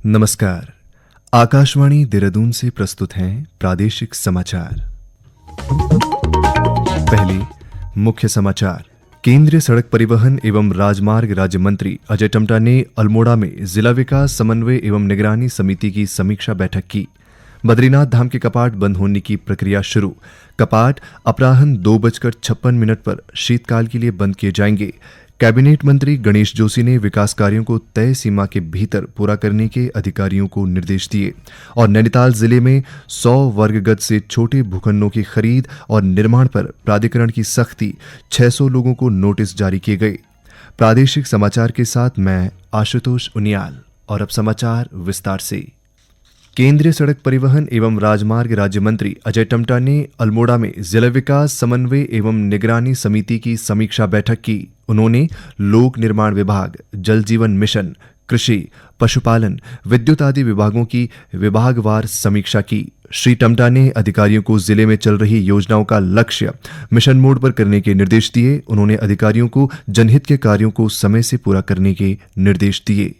नमस्कार। आकाशवाणी देहरादून से प्रस्तुत हैं प्रादेशिक समाचार। पहले मुख्य समाचार। केंद्रीय सड़क परिवहन एवं राजमार्ग राज्य मंत्री अजय टम्टा ने अल्मोड़ा में जिला विकास समन्वय एवं निगरानी समिति की समीक्षा बैठक की। बद्रीनाथ धाम के कपाट बंद होने की प्रक्रिया शुरू। कपाट अपराह्न 2:56 पर शीतकाल के लिए बंद किए जाएंगे। कैबिनेट मंत्री गणेश जोशी ने विकास कार्यों को तय सीमा के भीतर पूरा करने के अधिकारियों को निर्देश दिए। और नैनीताल जिले में 100 वर्ग गज से छोटे भूखंडों की खरीद और निर्माण पर प्राधिकरण की सख्ती, 600 लोगों को नोटिस जारी किए गए। प्रादेशिक समाचार के साथ मैं आशुतोष उनियाल। और अब समाचार विस्तार से। केंद्रीय सड़क परिवहन एवं राजमार्ग राज्य मंत्री अजय टम्टा ने अल्मोड़ा में जिला विकास समन्वय एवं निगरानी समिति की समीक्षा बैठक की। उन्होंने लोक निर्माण विभाग, जल जीवन मिशन, कृषि, पशुपालन, विद्युत आदि विभागों की विभागवार समीक्षा की। श्री टम्टा ने अधिकारियों को जिले में चल रही योजनाओं का लक्ष्य मिशन मोड पर करने के निर्देश दिए। उन्होंने अधिकारियों को जनहित के कार्यों को समय से पूरा करने के निर्देश दिए।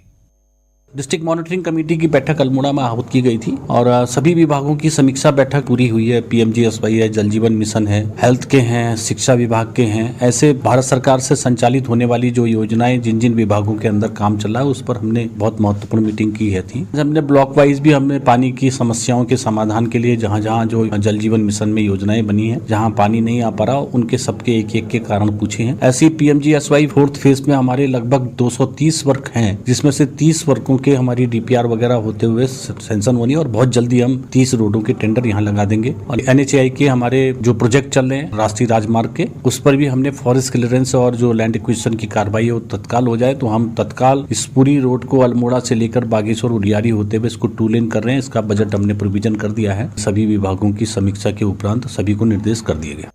डिस्ट्रिक्ट मॉनिटरिंग कमेटी की बैठक अल्मोड़ा में आहूत की गई थी और सभी विभागों की समीक्षा बैठक पूरी हुई है। पीएमजीएसवाई है, जल जीवन मिशन है, हेल्थ के हैं, शिक्षा विभाग के हैं। ऐसे भारत सरकार से संचालित होने वाली जो योजनाएं जिन जिन विभागों के अंदर काम चल रहा है उस पर हमने बहुत महत्वपूर्ण मीटिंग की है थी। हमने ब्लॉक वाइज भी हमने पानी की समस्याओं के समाधान के लिए जहाँ जहाँ जो जल जीवन मिशन में योजनाएं बनी है, जहाँ पानी नहीं आ पा रहा उनके सबके एक एक के कारण पूछे हैं। ऐसी पीएमजीएसवाई 4th फेज में हमारे लगभग 230 वर्ग हैं, जिसमें से 30 वर्गों के हमारी डीपीआर वगैरह होते हुए सेंक्शन होनी और बहुत जल्दी हम 30 रोडों के टेंडर यहाँ लगा देंगे। और एनएचएआई के हमारे जो प्रोजेक्ट चल रहे हैं राष्ट्रीय राजमार्ग के, उस पर भी हमने फॉरेस्ट क्लियरेंस और जो लैंड एक्विजिशन की कार्रवाई है वो तत्काल हो जाए तो हम तत्काल इस पूरी रोड को अल्मोड़ा से लेकर बागेश्वर उडियारी होते हुए इसको 2 लेन कर रहे हैं। इसका बजट हमने प्रोविजन कर दिया है। सभी विभागों की समीक्षा के उपरांत सभी को निर्देश कर दिए गए।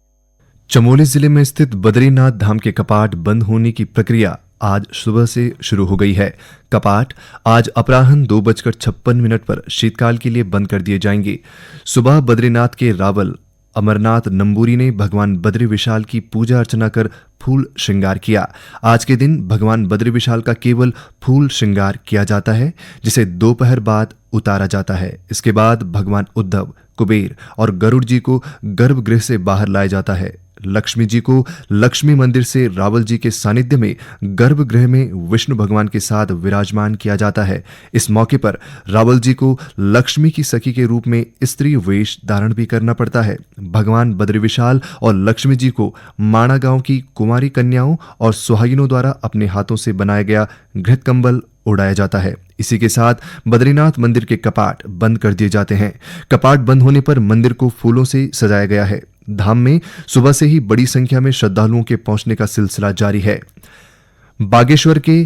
चमोली जिले में स्थित बद्रीनाथ धाम के कपाट बंद होने की प्रक्रिया आज सुबह से शुरू हो गई है। कपाट आज अपराह्न 2:56 पर शीतकाल के लिए बंद कर दिए जाएंगे। सुबह बद्रीनाथ के रावल अमरनाथ नंबूरी ने भगवान बद्री विशाल की पूजा अर्चना कर फूल श्रृंगार किया। आज के दिन भगवान बद्री विशाल का केवल फूल श्रृंगार किया जाता है, जिसे दोपहर बाद उतारा जाता है। इसके बाद भगवान उद्धव, कुबेर और गरुड़ जी को गर्भगृह से बाहर लाया जाता है। लक्ष्मी जी को लक्ष्मी मंदिर से रावल जी के सानिध्य में गर्भगृह में विष्णु भगवान के साथ विराजमान किया जाता है। इस मौके पर रावल जी को लक्ष्मी की सखी के रूप में स्त्री वेश धारण भी करना पड़ता है। भगवान बद्री विशाल और लक्ष्मी जी को माणा गांव की कुमारी कन्याओं और सुहागिनों द्वारा अपने हाथों से बनाया गया घृत कंबल उड़ाया जाता है। इसी के साथ बद्रीनाथ मंदिर के कपाट बंद कर दिए जाते हैं। कपाट बंद होने पर मंदिर को फूलों से सजाया गया है। धाम में सुबह से ही बड़ी संख्या में श्रद्धालुओं के पहुंचने का सिलसिला जारी है। बागेश्वर के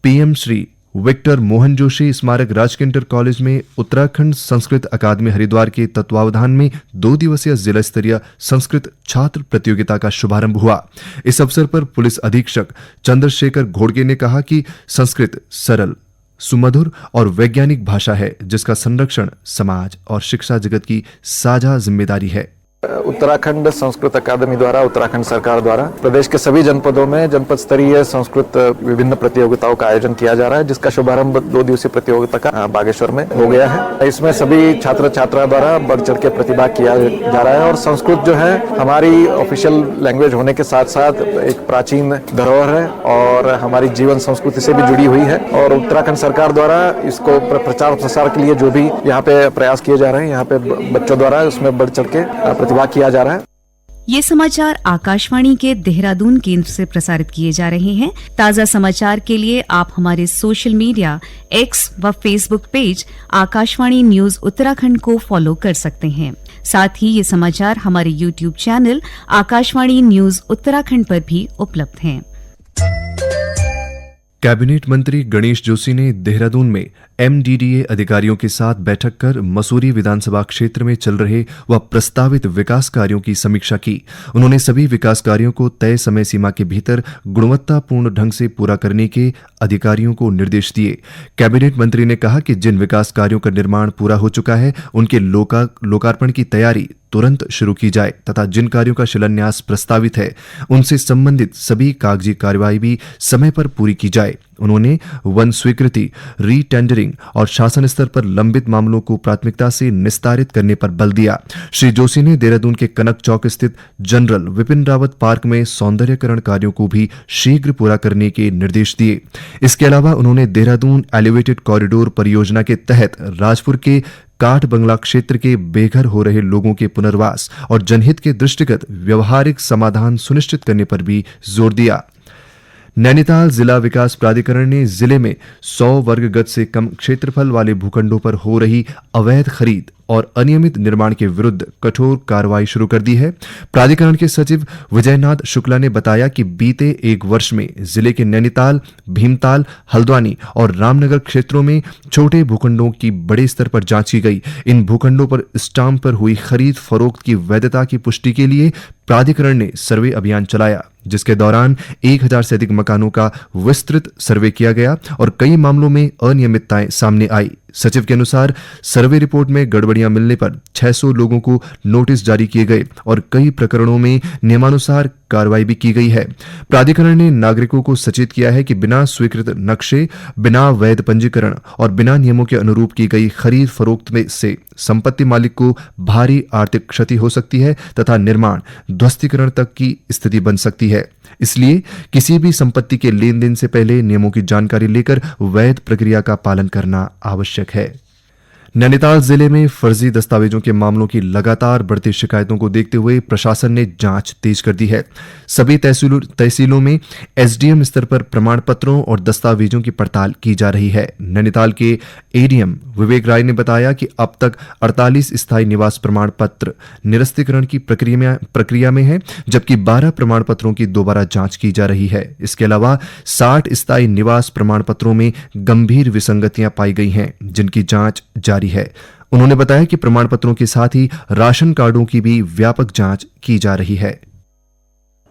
पीएम श्री विक्टर मोहन जोशी स्मारक राजकीय इंटर कॉलेज में उत्तराखंड संस्कृत अकादमी हरिद्वार के तत्वावधान में 2 दिवसीय जिला स्तरीय संस्कृत छात्र प्रतियोगिता का शुभारंभ हुआ। इस अवसर पर पुलिस अधीक्षक चंद्रशेखर घोड़गे ने कहा कि संस्कृत सरल, सुमधुर और वैज्ञानिक भाषा है, जिसका संरक्षण समाज और शिक्षा जगत की साझा जिम्मेदारी है। उत्तराखंड संस्कृत अकादमी द्वारा, उत्तराखंड सरकार द्वारा प्रदेश के सभी जनपदों में जनपद स्तरीय संस्कृत विभिन्न प्रतियोगिताओं का आयोजन किया जा रहा है, जिसका शुभारंभ 2 दिवसीय प्रतियोगिता का बागेश्वर में हो गया है। इसमें सभी छात्र छात्रा द्वारा बढ़ चढ़ के प्रतिभाग किया जा रहा है। और संस्कृत जो है हमारी ऑफिशियल लैंग्वेज होने के साथ साथ एक प्राचीन धरोहर है और हमारी जीवन संस्कृति से भी जुड़ी हुई है। और उत्तराखंड सरकार द्वारा इसको प्रचार प्रसार के लिए जो भी यहाँ पे प्रयास किए जा रहे हैं, यहाँ पे बच्चों द्वारा उसमें बढ़ चढ़ के प्रतिभाग किया जा रहा है। ये समाचार आकाशवाणी के देहरादून केंद्र से प्रसारित किए जा रहे हैं। ताज़ा समाचार के लिए आप हमारे सोशल मीडिया एक्स व Facebook page Akashvani news Uttarakhand को फॉलो कर सकते हैं। साथ ही ये समाचार हमारे YouTube channel Akashvani news Uttarakhand पर भी उपलब्ध हैं। कैबिनेट मंत्री गणेश जोशी ने देहरादून में एमडीडीए अधिकारियों के साथ बैठक कर मसूरी विधानसभा क्षेत्र में चल रहे व प्रस्तावित विकास कार्यों की समीक्षा की। उन्होंने सभी विकास कार्यों को तय समय सीमा के भीतर गुणवत्तापूर्ण ढंग से पूरा करने के अधिकारियों को निर्देश दिए। कैबिनेट मंत्री ने कहा कि जिन विकास कार्यों का निर्माण पूरा हो चुका है उनके लोकार्पण की तैयारी तुरंत शुरू की जाए तथा जिन कार्यों का शिलान्यास प्रस्तावित है उनसे संबंधित सभी कागजी कार्यवाही भी समय पर पूरी की जाए। बताए। उन्होंने वन स्वीकृति, रीटेंडरिंग और शासन स्तर पर लंबित मामलों को प्राथमिकता से निस्तारित करने पर बल दिया। श्री जोशी ने देहरादून के कनक चौक स्थित जनरल विपिन रावत पार्क में सौंदर्यकरण कार्यों को भी शीघ्र पूरा करने के निर्देश दिए। इसके अलावा उन्होंने देहरादून एलिवेटेड कॉरिडोर परियोजना के तहत राजपुर के काठ बंगला क्षेत्र के बेघर हो रहे लोगों के पुनर्वास और जनहित के दृष्टिगत व्यवहारिक समाधान सुनिश्चित करने पर भी जोर दिया। नैनीताल जिला विकास प्राधिकरण ने जिले में 100 वर्ग गज से कम क्षेत्रफल वाले भूखंडों पर हो रही अवैध खरीद और अनियमित निर्माण के विरुद्ध कठोर कार्रवाई शुरू कर दी है। प्राधिकरण के सचिव विजयनाथ शुक्ला ने बताया कि बीते एक वर्ष में जिले के नैनीताल, भीमताल, हल्द्वानी और रामनगर क्षेत्रों में छोटे भूखंडों की बड़े स्तर पर जांच की गई। इन भूखंडों पर स्टाम्प पर हुई खरीद फरोख्त की वैधता की पुष्टि के लिए प्राधिकरण ने सर्वे अभियान चलाया, जिसके दौरान 1000 से अधिक मकानों का विस्तृत सर्वे किया गया और कई मामलों में अनियमितताएं सामने आई। सचिव के अनुसार सर्वे रिपोर्ट में गड़बड़ियां मिलने पर 600 लोगों को नोटिस जारी किए गए और कई प्रकरणों में नियमानुसार कार्रवाई भी की गई है। प्राधिकरण ने नागरिकों को सचेत किया है कि बिना स्वीकृत नक्शे, बिना वैध पंजीकरण और बिना नियमों के अनुरूप की गई खरीद फरोख्त में से संपत्ति मालिक को भारी आर्थिक क्षति हो सकती है तथा निर्माण ध्वस्तीकरण तक की स्थिति बन सकती है। इसलिए किसी भी संपत्ति के लेन देन से पहले नियमों की जानकारी लेकर वैध प्रक्रिया का पालन करना आवश्यक है। नैनीताल जिले में फर्जी दस्तावेजों के मामलों की लगातार बढ़ती शिकायतों को देखते हुए प्रशासन ने जांच तेज कर दी है। सभी तहसीलों में एसडीएम स्तर पर प्रमाण पत्रों और दस्तावेजों की पड़ताल की जा रही है। नैनीताल के एडीएम विवेक राय ने बताया कि अब तक 48 स्थायी निवास प्रमाण पत्र निरस्तीकरण की प्रक्रिया में है, जबकि 12 प्रमाण पत्रों की दोबारा जांच की जा रही है। इसके अलावा 60 स्थायी निवास प्रमाण पत्रों में गंभीर विसंगतियां पाई गई हैं, जिनकी जांच जारी है। उन्होंने बताया कि प्रमाण पत्रों के साथ ही राशन कार्डों की भी व्यापक जांच की जा रही है।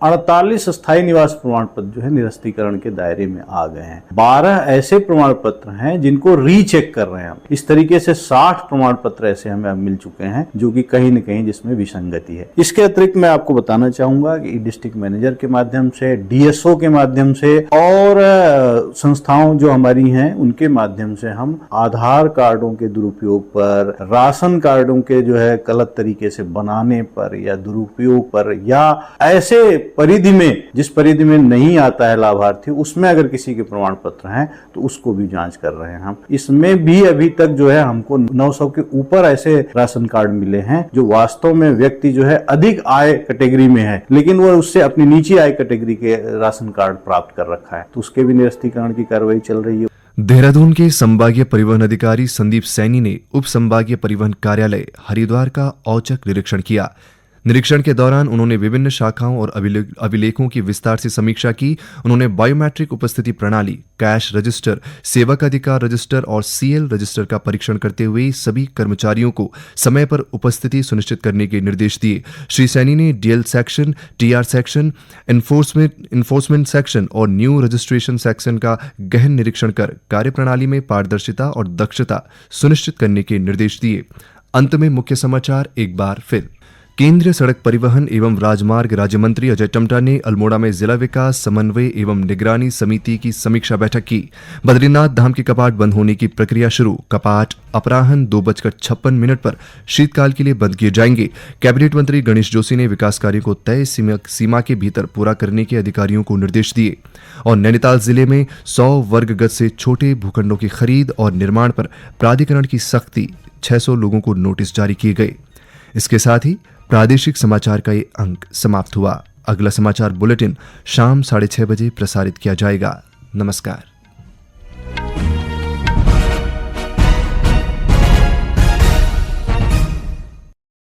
48 स्थायी निवास प्रमाण पत्र जो है निरस्तीकरण के दायरे में आ गए हैं। 12 ऐसे प्रमाण पत्र हैं जिनको रीचेक कर रहे हैं हम। इस तरीके से 60 प्रमाण पत्र ऐसे हमें अब मिल चुके हैं जो कि कहीं न कहीं जिसमें विसंगति है। इसके अतिरिक्त मैं आपको बताना चाहूंगा कि डिस्ट्रिक्ट मैनेजर के माध्यम से, डीएसओ के माध्यम से और संस्थाओं जो हमारी हैं उनके माध्यम से हम आधार कार्डों के दुरुपयोग पर, राशन कार्डों के जो है गलत तरीके से बनाने पर या दुरुपयोग पर, या ऐसे परिधि में जिस परिधि में नहीं आता है लाभार्थी, उसमें अगर किसी के प्रमाण पत्र हैं तो उसको भी जांच कर रहे हैं हम। इसमें भी अभी तक जो है हमको 900 के ऊपर ऐसे राशन कार्ड मिले हैं जो वास्तव में व्यक्ति जो है अधिक आय कैटेगरी में है, लेकिन वो उससे अपनी नीची आय कैटेगरी के राशन कार्ड प्राप्त कर रखा है, तो उसके भी निरस्तीकरण की कार्रवाई चल रही है। देहरादून के संभागीय परिवहन अधिकारी संदीप सैनी ने उप संभागीय परिवहन कार्यालय हरिद्वार का औचक निरीक्षण किया। निरीक्षण के दौरान उन्होंने विभिन्न शाखाओं और अभिलेखों की विस्तार से समीक्षा की। उन्होंने बायोमेट्रिक उपस्थिति प्रणाली, कैश रजिस्टर, सेवक अधिकार रजिस्टर और सीएल रजिस्टर का परीक्षण करते हुए सभी कर्मचारियों को समय पर उपस्थिति सुनिश्चित करने के निर्देश दिए। श्री सैनी ने DL section, TR section, enforcement section और न्यू रजिस्ट्रेशन सेक्शन का गहन निरीक्षण कर कार्यप्रणाली में पारदर्शिता और दक्षता सुनिश्चित करने के निर्देश दिए। अंत में मुख्य समाचार एक बार फिर। केंद्रीय सड़क परिवहन एवं राजमार्ग राज्य मंत्री अजय टम्टा ने अल्मोड़ा में जिला विकास समन्वय एवं निगरानी समिति की समीक्षा बैठक की। बद्रीनाथ धाम के कपाट बंद होने की प्रक्रिया शुरू। कपाट अपराह्न 2:56 पर शीतकाल के लिए बंद किए जाएंगे। कैबिनेट मंत्री गणेश जोशी ने विकास कार्यों को तय सीमा के भीतर पूरा करने के अधिकारियों को निर्देश दिए। और नैनीताल जिले में 100 वर्ग गज से छोटे भूखंडों की खरीद और निर्माण पर प्राधिकरण की सख्ती, 600 लोगों को नोटिस जारी किए गए। इसके साथ ही प्रादेशिक समाचार का ये अंक समाप्त हुआ। अगला समाचार बुलेटिन शाम 6:30 बजे प्रसारित किया जाएगा। नमस्कार।